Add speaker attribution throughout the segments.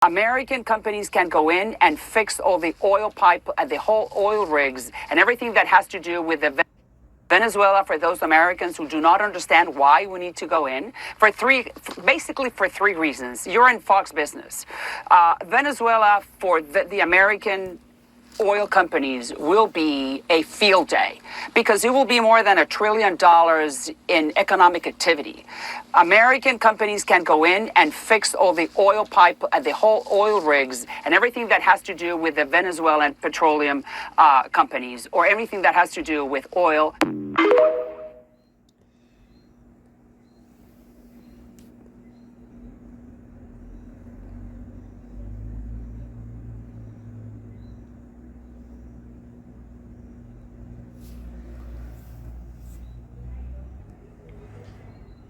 Speaker 1: American companies can go in and fix all the oil pipe, the whole oil rigs, and everything that has to do with the Venezuela, for those Americans who do not understand why we need to go in, basically for three reasons. You're in Fox Business. Venezuela, for the American oil companies, will be a field day because it will be more than $1 trillion in economic activity. American companies can go in and fix all the oil pipe, the whole oil rigs, and everything that has to do with the Venezuelan petroleum companies, or everything that has to do with oil.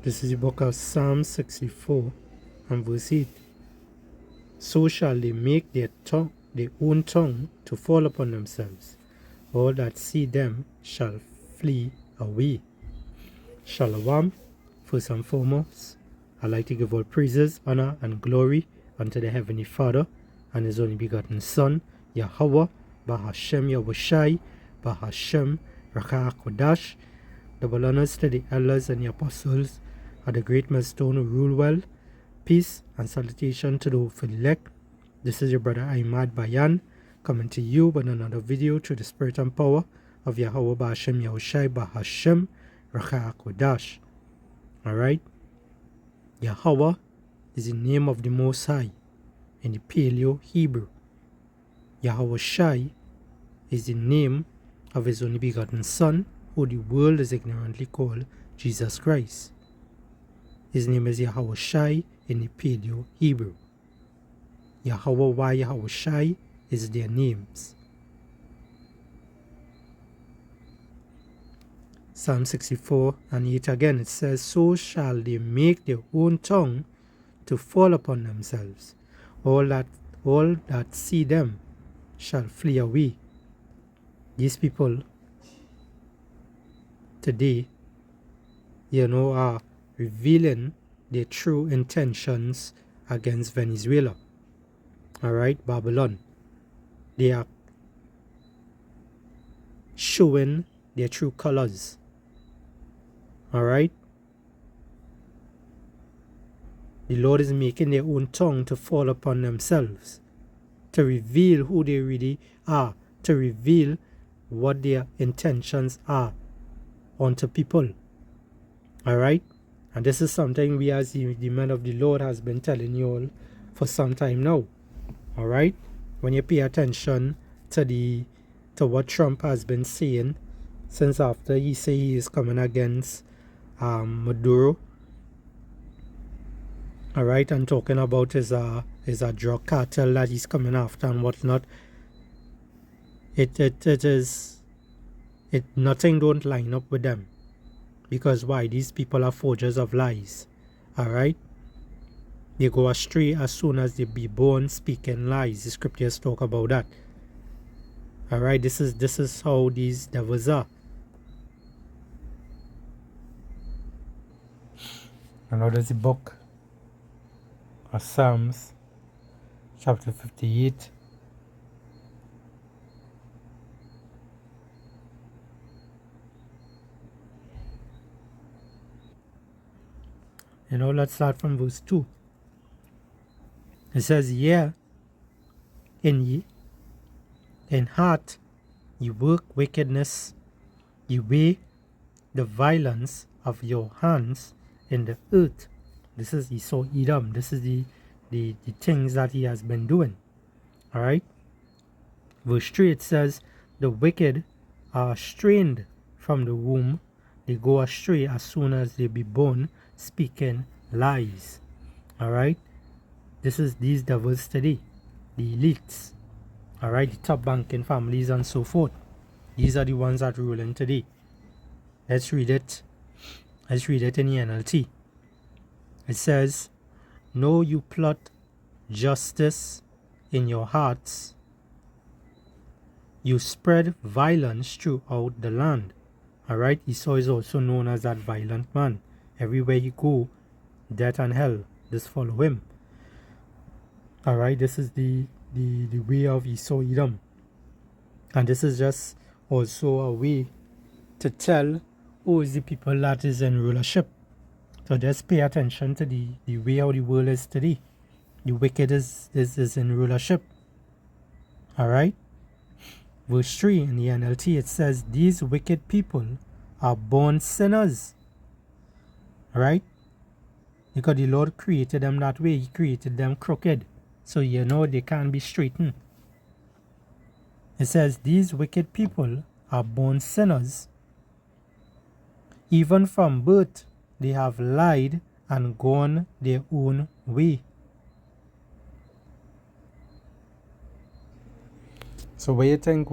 Speaker 2: This is the book of Psalm 64 and verse 8. So shall they make their own tongue to fall upon themselves. All that see them shall flee away. Shalom. First and foremost, I like to give all praises, honor, and glory unto the Heavenly Father and His only begotten Son, Yahweh, Bahashem Yahushai, Bahashem Rakah Kodash. Double honors to the elders and the apostles at the great millstone who rule well. Peace and salutation to the elect. This is your brother Ahmad Bayan, coming to you with another video through the spirit and power of Yahweh Bahashem Yahushai Bahashem Rakah Kodash. Alright? Yahweh is the name of the Most High in the Paleo Hebrew. Yahweh Shai is the name of His only begotten Son, who the world is ignorantly called Jesus Christ. His name is Yahweh Shai in the Paleo Hebrew. Yahweh Why Yahweh Shai is their names. Psalm 64 and 8 again, it says, so shall they make their own tongue to fall upon themselves. All that see them shall flee away. These people today, are revealing their true intentions against Venezuela. Alright, Babylon. They are showing their true colors. Alright? The Lord is making their own tongue to fall upon themselves, to reveal who they really are, to reveal what their intentions are unto people. Alright? And this is something we as the men of the Lord has been telling you all for some time now. Alright? When you pay attention to what Trump has been saying since after he say he is coming against Maduro. Alright, and talking about his drug cartel that he's coming after and whatnot. Nothing don't line up with them. Because why? These people are forgers of lies. Alright? They go astray as soon as they be born speaking lies. The scriptures talk about that. Alright, this is how these devils are. And now there's the book of Psalms, chapter 58. Let's start from verse 2. It says, in heart you work wickedness, you weigh the violence of your hands in the earth. This is Esau Edom. This is the things that he has been doing. Alright? Verse 3, it says, the wicked are strained from the womb. They go astray as soon as they be born, speaking lies. Alright? This is these devils today. The elites. Alright? The top banking families and so forth. These are the ones that ruling today. Let's read it. Let's read it in the NLT. It says, know you plot justice in your hearts. You spread violence throughout the land. Alright, Esau is also known as that violent man. Everywhere he go, death and hell just follow him. All right, this is the way of Esau Edom, and this is just also a way to tell who is the people that is in rulership. So just pay attention to the way how the world is today. The wicked is in rulership. All right. Verse 3 in the NLT, it says, these wicked people are born sinners. All right. Because the Lord created them that way. He created them crooked. So you know they can't be straightened. It says, these wicked people are born sinners. Even from birth, they have lied and gone their own way. So where you think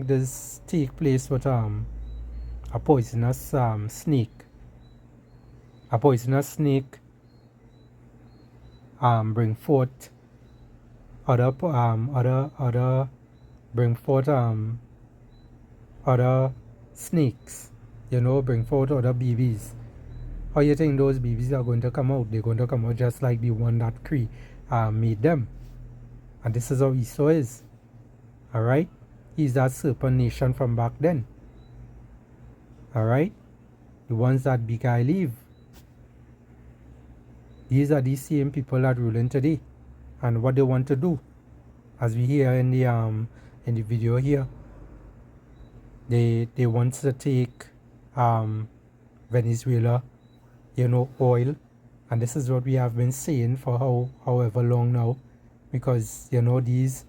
Speaker 2: this take place with a poisonous snake? A poisonous snake bring forth other snakes, you know, bring forth other babies. How you think those babies are going to come out? They're going to come out just like the one that made them. And this is how Esau is. Alright? He's that serpent nation from back then. Alright? The ones that beguile Eve. These are the same people that ruling today. And what they want to do, as we hear in the video here, they want to take Venezuela, you know, oil, and this is what we have been saying for however long now, because you know this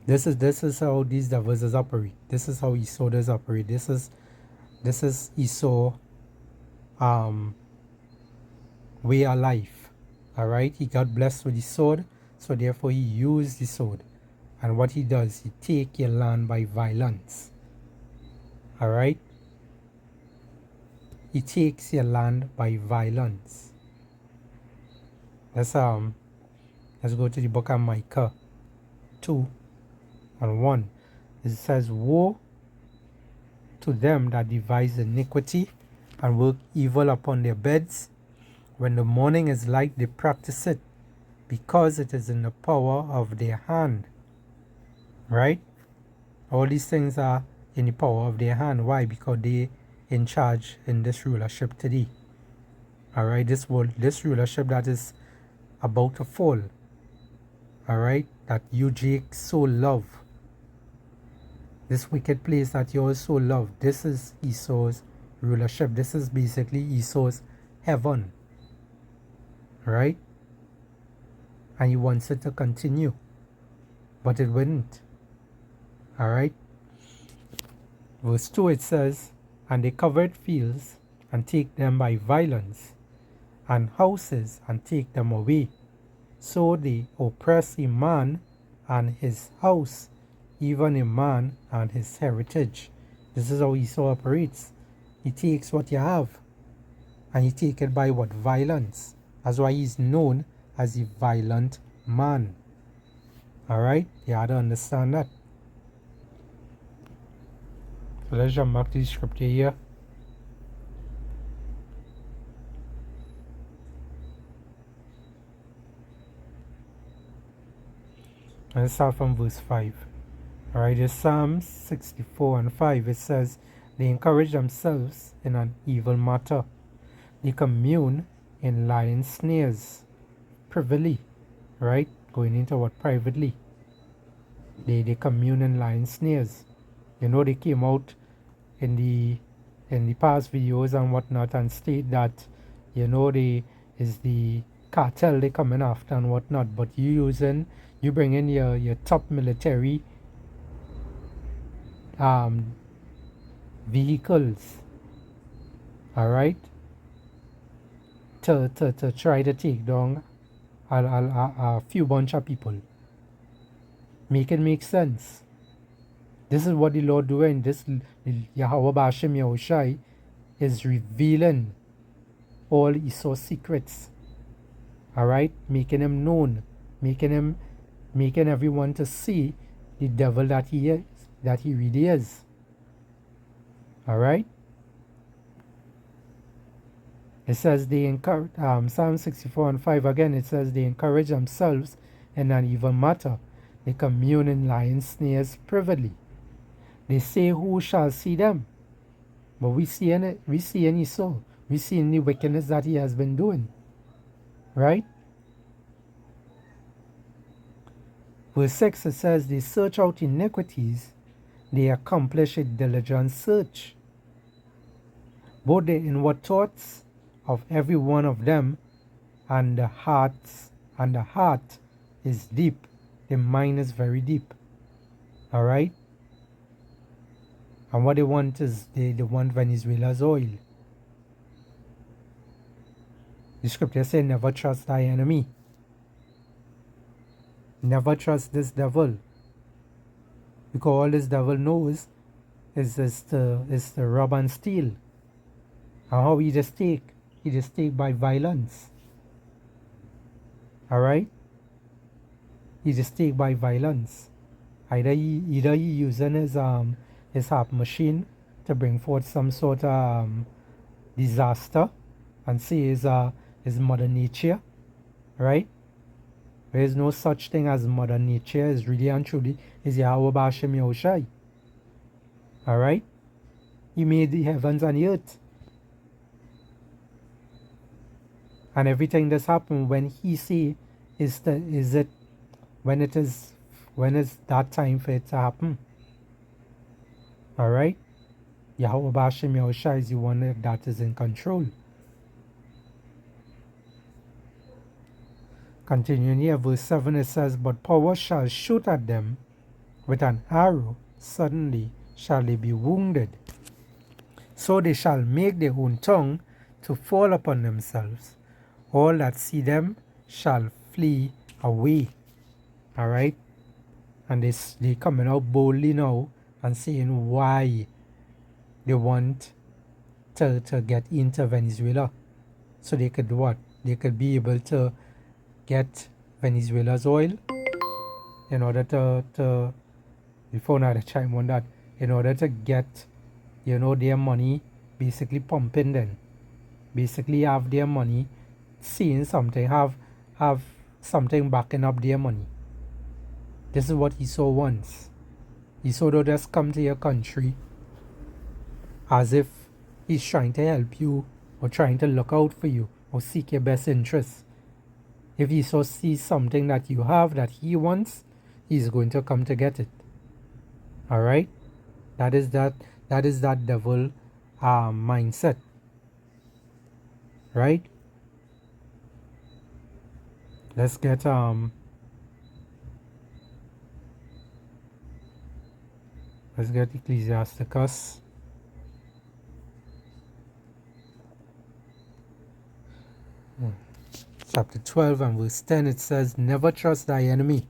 Speaker 2: is how these devils operate. This is how Esau does operate. This is Esau way of life. All right, he got blessed with the sword, so therefore he used the sword. And what he does, he take your land by violence. All right, he takes your land by violence. Let's go to the book of Micah 2:1. It says, woe to them that devise iniquity and work evil upon their beds. When the morning is light, they practice it, because it is in the power of their hand. Right? All these things are in the power of their hand. Why? Because they in charge in this rulership today. All right, this rulership that is about to fall. All right, that you, Jake, so love. This wicked place that you all so love. This is Esau's rulership. This is basically Esau's heaven. Right? And he wants it to continue, but it wouldn't. All right. Verse 2, it says, and they covered fields and take them by violence, and houses and take them away. So they oppress a man and his house, even a man and his heritage. This is how Esau operates. He takes what you have, and he take it by what? Violence. That's why he's known as a violent man. Alright? You have to understand that. So let's jump back to the scripture here. And let's start from verse 5. Alright, in Psalms 64:5, it says, they encourage themselves in an evil matter. They commune in lying snares, privily, right? Going into what? Privately. They commune in lying snares. You know, they came out in the past videos and whatnot and state that, you know, is the cartel they coming after and whatnot, but you bring in your top military vehicles, all right, to try to take down a few bunch of people. Make it make sense. This is what the Lord doing. This Yahweh Bashim Yahushai is revealing all Esau's secrets. Alright? Making him known. Making everyone to see the devil that he is, that he really is. Alright? It says they encourage, Psalm 64 and 5 again, it says they encourage themselves in an evil matter. They commune in lying snares privately. They say, who shall see them? But we see in it, we see in Esau. We see in the wickedness that he has been doing. Right? Verse 6, it says, they search out iniquities, they accomplish a diligent search. Both the inward thoughts of every one of them and the heart is deep. The mind is very deep. Alright? And what they want is they want Venezuela's oil. The scripture says, never trust thy enemy. Never trust this devil. Because all this devil knows is to rob and steal. And how he just take? He just take by violence. Alright? He just take by violence. Either he using his harp machine to bring forth some sort of disaster and say is mother nature, right? There is no such thing as mother nature. Is really and truly is Yahweh B'Hashem Yahushai. Alright? He made the heavens and the earth. And everything that's happened when he say when is that time for it to happen. Alright? Yahweh B'Hashem Yahushai is the one that is in control. Continuing here, verse 7, it says, but power shall shoot at them with an arrow, suddenly shall they be wounded. So they shall make their own tongue to fall upon themselves. All that see them shall flee away. Alright? And they coming out boldly now and saying why they want to get into Venezuela. So they could what? They could be able to get Venezuela's oil in order to before now the chime on that, in order to get, their money basically pumping then. Basically have their money seeing something, have something backing up their money. This is what Esau wants. Esau don't just come to your country as if he's trying to help you or trying to look out for you or seek your best interests. If Esau sees something that you have that he wants, he's going to come to get it. Alright? That is that devil mindset. Right? Let's get Ecclesiasticus. Chapter 12 and verse 10, it says, never trust thy enemy,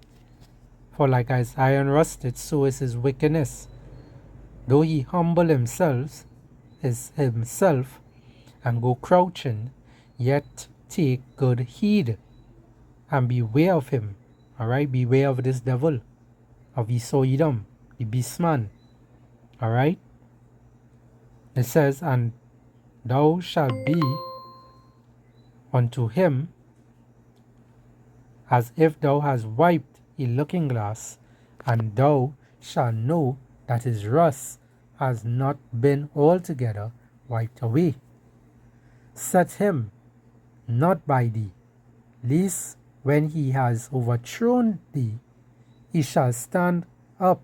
Speaker 2: for like as iron rusted, so is his wickedness. Though he humble himself and go crouching, yet take good heed and beware of him. Alright, beware of this devil, of Esau Edom, the beast man. Alright, it says, and thou shalt be unto him as if thou hast wiped a looking glass, and thou shalt know that his rust has not been altogether wiped away. Set him not by thee, lest when he has overthrown thee, he shall stand up.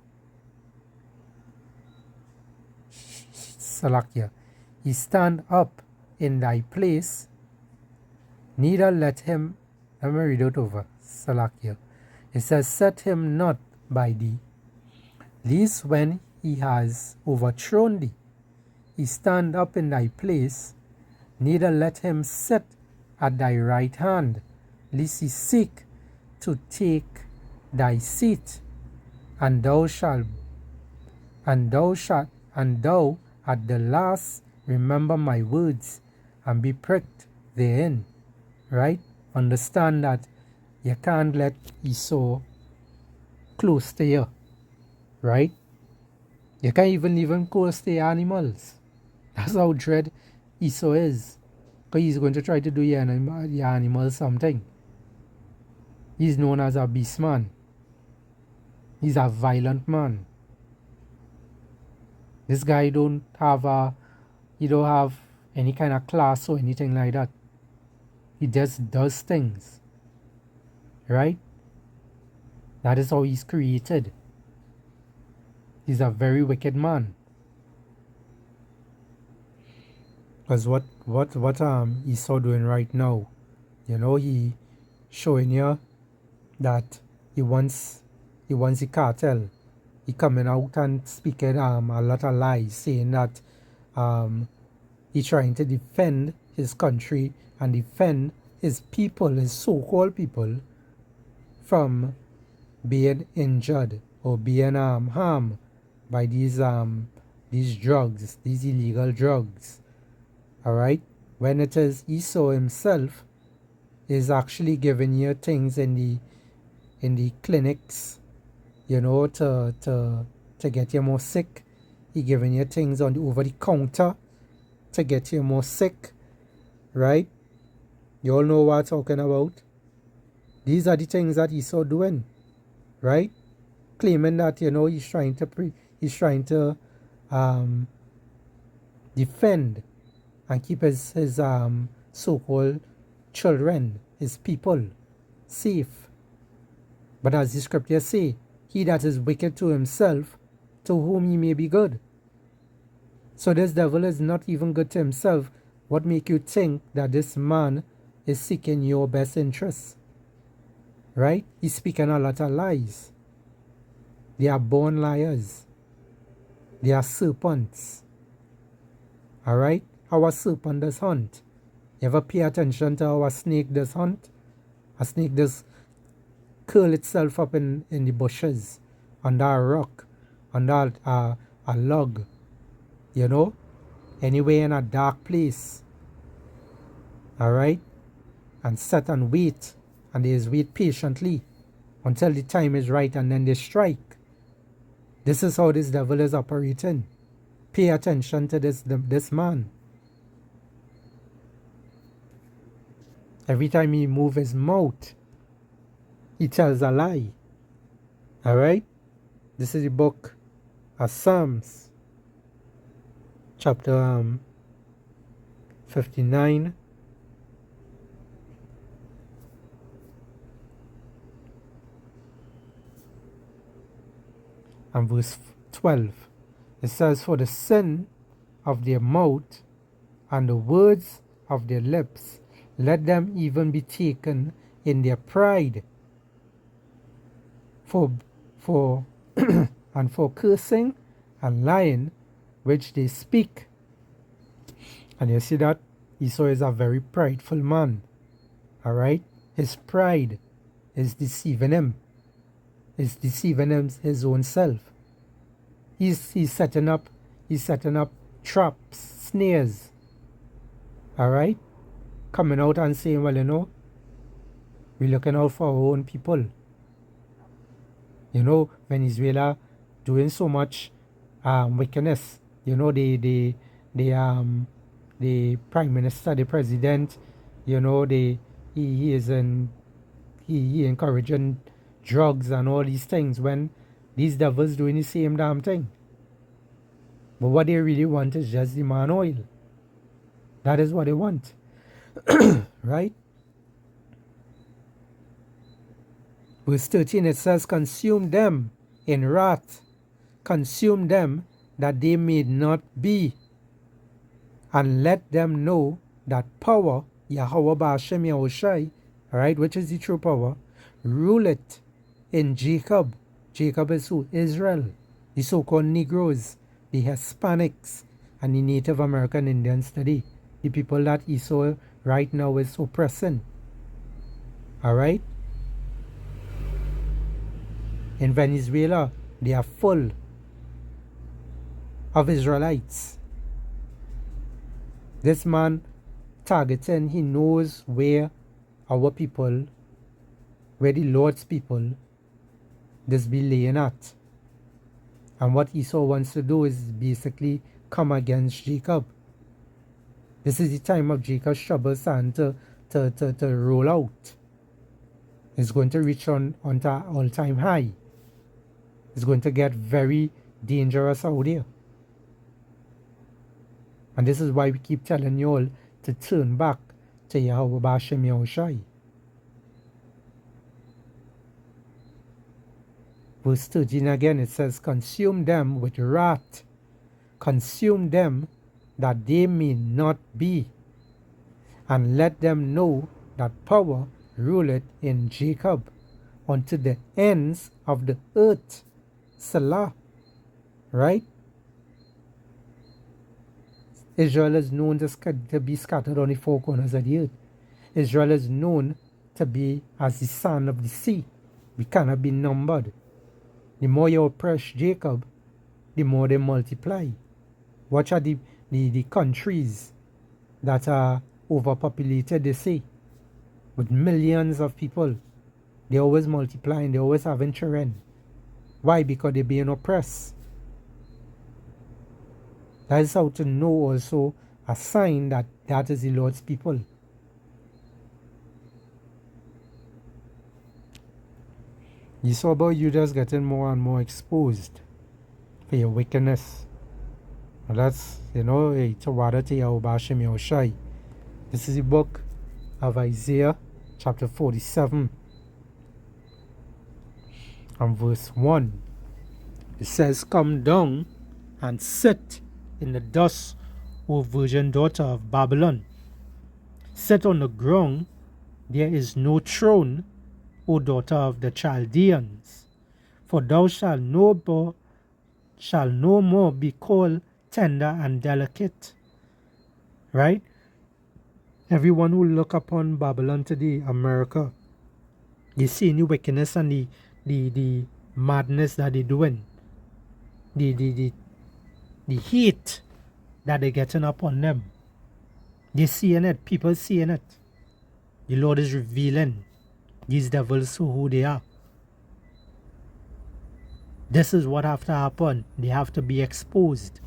Speaker 2: Salakia, he stand up in thy place, neither let him. Let me read it over. Salakia. It says, set him not by thee, lest when he has overthrown thee, he stand up in thy place, neither let him sit at thy right hand, lest he seek to take thy seat, and thou at the last remember my words and be pricked therein. Right? Understand that you can't let Esau close to you. Right? You can't even close to your animals. That's how dread Esau is. Because he's going to try to do your animals something. He's known as a beast man. He's a violent man. This guy don't have any kind of class or anything like that. He just does things. Right? That is how he's created. He's a very wicked man. Because what Esau doing right now, he showing you that he wants the cartel. He coming out and speaking a lot of lies, saying that he's trying to defend his country and defend his people, his so-called people, from being injured or being harmed by these drugs, these illegal drugs. Alright? When it is Esau himself is actually giving you things in the clinics, to get you more sick. He giving you things over the counter to get you more sick. Right? You all know what I'm talking about. These are the things that Esau doing. Right? Claiming that he's trying to defend and keep his so-called children, his people, safe. But as the scriptures say, he that is wicked to himself, to whom he may be good. So this devil is not even good to himself. What make you think that this man is seeking your best interests? Right? He's speaking a lot of lies. They are born liars. They are serpents. Alright? How a serpent does hunt. You ever pay attention to how a snake does hunt? A snake does curl itself up in the bushes, under a rock, under a log, anywhere in a dark place. Alright? And sit and wait. And they wait patiently until the time is right and then they strike. This is how this devil is operating. Pay attention to this man. Every time he moves his mouth, he tells a lie. Alright? This is the book of Psalms, chapter 59. And verse 12. It says, for the sin of their mouth and the words of their lips, let them even be taken in their pride. For and for cursing and lying which they speak. And you see that Esau is a very prideful man. Alright? His pride is deceiving him. Is deceiving him his own self. He's setting up traps, snares. Alright? Coming out and saying, well, we're looking out for our own people. Venezuela doing so much wickedness. The prime minister, the president, he encouraging drugs and all these things when these devils doing the same damn thing. But what they really want is just the man oil. That is what they want. Right? Verse 13, it says, consume them in wrath, consume them that they may not be, and let them know that power, Yahweh Ba'ashem Yahushai, right, which is the true power, rule it in Jacob. Jacob is who? Israel. The so-called Negroes, the Hispanics, and the Native American Indians today. The people that Esau right now is oppressing. Alright? In Venezuela, they are full of Israelites. This man targeting, he knows where our people, where the Lord's people, this be laying at. And what Esau wants to do is basically come against Jacob. This is the time of Jacob's trouble starting to roll out. It's going to reach on to all-time high. It's going to get very dangerous out there. And this is why we keep telling you all to turn back to Yahweh B'Shem Yahushai. Verse 13 again, it says, consume them with wrath. Consume them that they may not be. And let them know that power ruleth in Jacob unto the ends of the earth. Salah. Right? Israel is known to be scattered on the four corners of the earth. Israel is known to be as the sand of the sea. We cannot be numbered. The more you oppress Jacob, the more they multiply. Watch out the countries that are overpopulated, they say, with millions of people. They always multiplying, they always having children. Why? Because they're being oppressed. That is how to know also a sign that that is the Lord's people. You saw about you just getting more and more exposed for your wickedness. And that's, it's a water to Yahweh B'Shem Yahushai. This is the book of Isaiah, chapter 47, and verse 1. It says, come down and sit in the dust, O virgin daughter of Babylon. Sit on the ground, there is no throne, O daughter of the Chaldeans. For thou shalt no more be called tender and delicate. Right? Everyone who look upon Babylon today, America, they see the wickedness and the madness that they're doing. The heat that they're getting upon them. They're seeing it. People seeing it. The Lord is revealing these devils who they are. This is what have to happen. They have to be exposed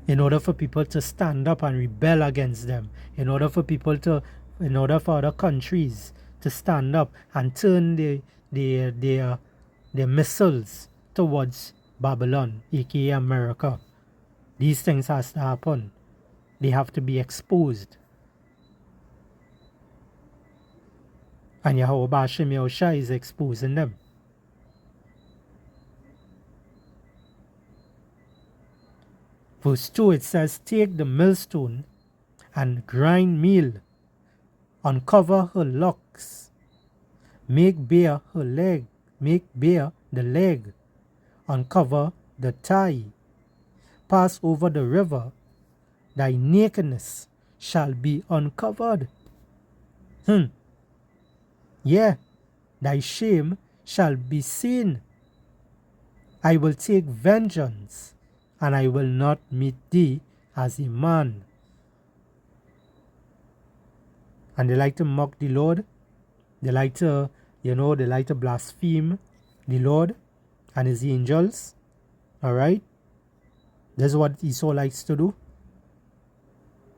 Speaker 2: in order for people to stand up and rebel against them. In order for other countries to stand up and turn their missiles towards Babylon, aka America. These things has to happen. They have to be exposed. And Yahweh B'Shem Yahushai is exposing them. Verse 2, it says, take the millstone and grind meal, uncover her locks, make bare the leg, uncover the thigh, pass over the river, thy nakedness shall be uncovered. Yeah, thy shame shall be seen. I will take vengeance, and I will not meet thee as a man. And they like to mock the Lord. They like to, blaspheme the Lord and his angels. Alright? That's what Esau likes to do.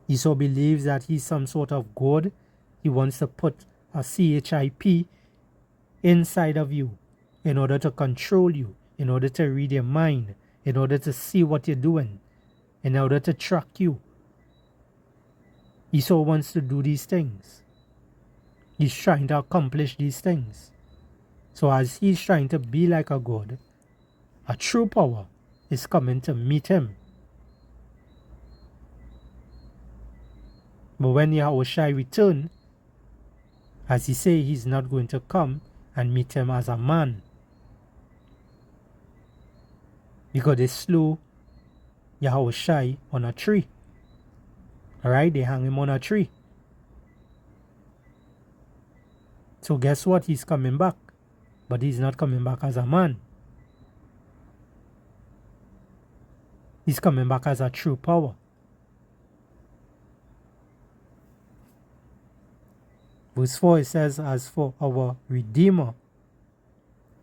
Speaker 2: Esau believes that he's some sort of God. He wants to put a CHIP inside of you in order to control you, in order to read your mind, in order to see what you're doing, in order to track you. Esau wants to do these things. He's trying to accomplish these things. So as he's trying to be like a God, a true power is coming to meet him. But when Yahushua return, as he say, he's not going to come and meet him as a man. Because they slew Yahushua on a tree. Alright, they hang him on a tree. So guess what? He's coming back. But he's not coming back as a man. He's coming back as a true power. Verse 4, it says, as for our Redeemer,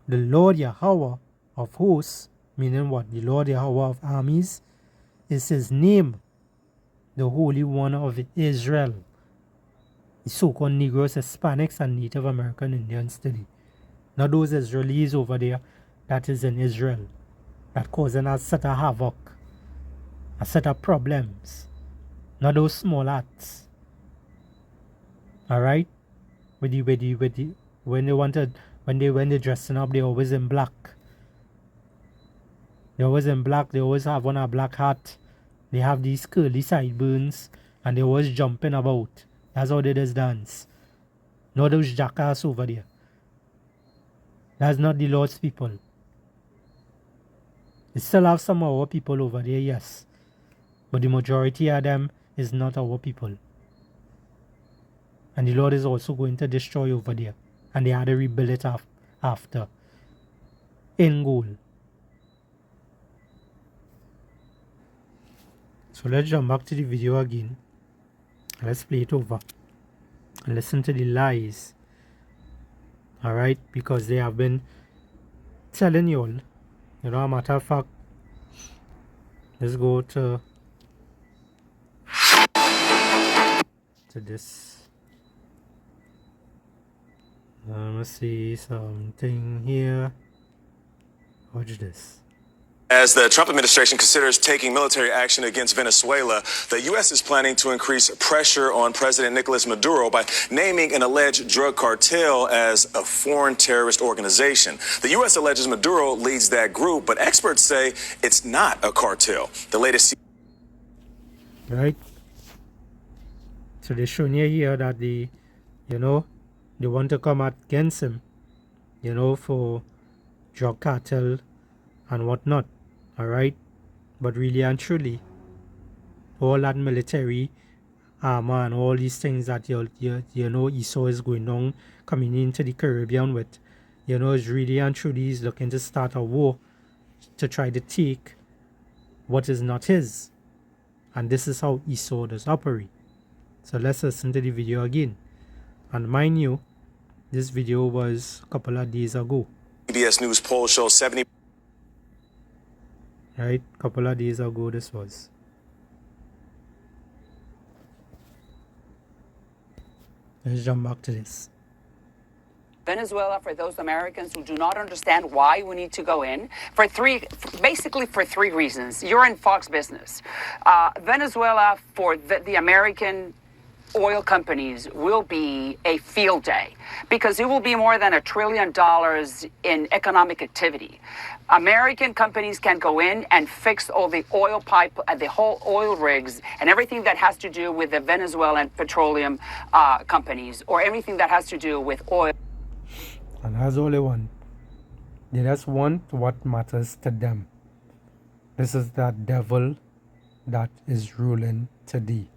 Speaker 2: the Lord Yahweh of hosts, meaning what? The Lord Yahweh of armies is his name. the Holy One of Israel. The so-called Negroes, Hispanics, and Native American Indians today. Not those Israelis over there that is in Israel that causing a set of havoc, a set of problems. Not those small acts. Alright? When they're dressing up, they're always in black. They're always in black, they always have on a black hat. They have these curly sideburns and they always jumping about. That's how they just dance. Not those jackass over there. That's not the Lord's people. We still have some of our people over there, yes. But the majority of them is not our people. And the Lord is also going to destroy over there. And they had to rebuild it after. In goal. So let's jump back to the video again. Let's play it over. And listen to the lies. Alright? Because they have been telling you all. You know, a matter of fact, let's go to this. Let me see something here. Watch this.
Speaker 3: As the Trump administration considers taking military action against Venezuela, the U.S. is planning to increase pressure on President Nicolas Maduro by naming an alleged drug cartel as a foreign terrorist organization. The U.S. alleges Maduro leads that group, but experts say it's not a cartel. The latest...
Speaker 2: Right? So they're showing you here that they want to come against him, for drug cartel and whatnot. Alright, but really and truly, all that military armor and all these things that Esau is going on, coming into the Caribbean with, is really and truly he's looking to start a war to try to take what is not his. And this is how Esau does operate. So let's listen to the video again. And mind you, this video was a couple of days ago.
Speaker 3: CBS News poll shows 70...
Speaker 2: Right, couple of days ago this was. Let's jump back to this.
Speaker 1: Venezuela, for those Americans who do not understand why we need to go in, basically for three reasons. You're in Fox Business. Venezuela, for the American oil companies, will be a field day because it will be more than $1 trillion in economic activity. American companies can go in and fix all the oil pipe, the whole oil rigs, and everything that has to do with the Venezuelan petroleum companies, or everything that has to do with oil.
Speaker 2: And that's only one. They just want what matters to them. This is that devil that is ruling today.